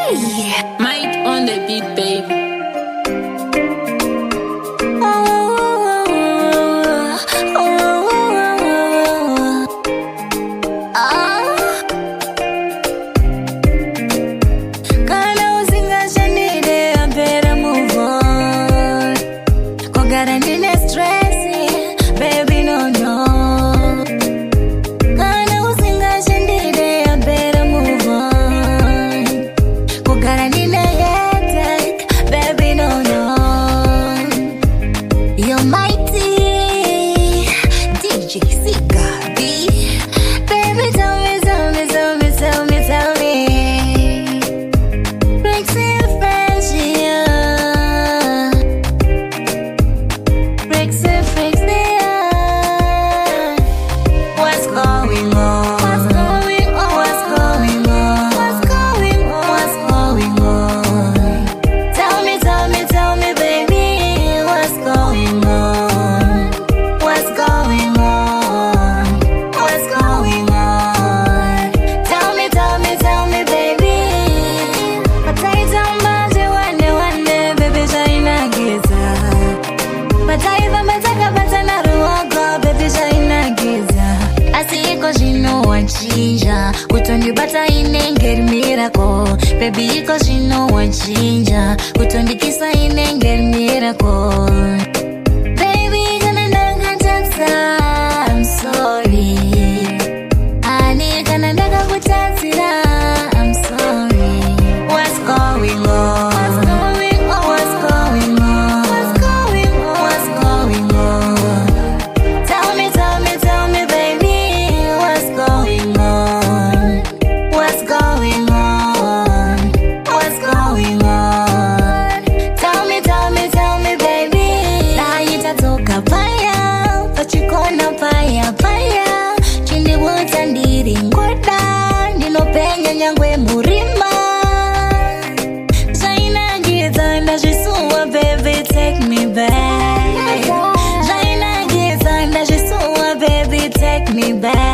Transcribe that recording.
Hey, Mike on the beat, baby. Kutondibata inengeri miracle, baby, cause you know what ginger. Kutondikisa inengeri miracle, baby, gonna naga I'm sorry. Ani gonna naga kutatsira, I'm sorry. What's going on? What's going on? What's going on? What's going on? What's going on? Tell me, tell me, tell me, baby, what's going on? Nyangwe murima Jaina giza ndajisuwa, baby, take me back. Jaina giza ndajisuwa, baby, take me back.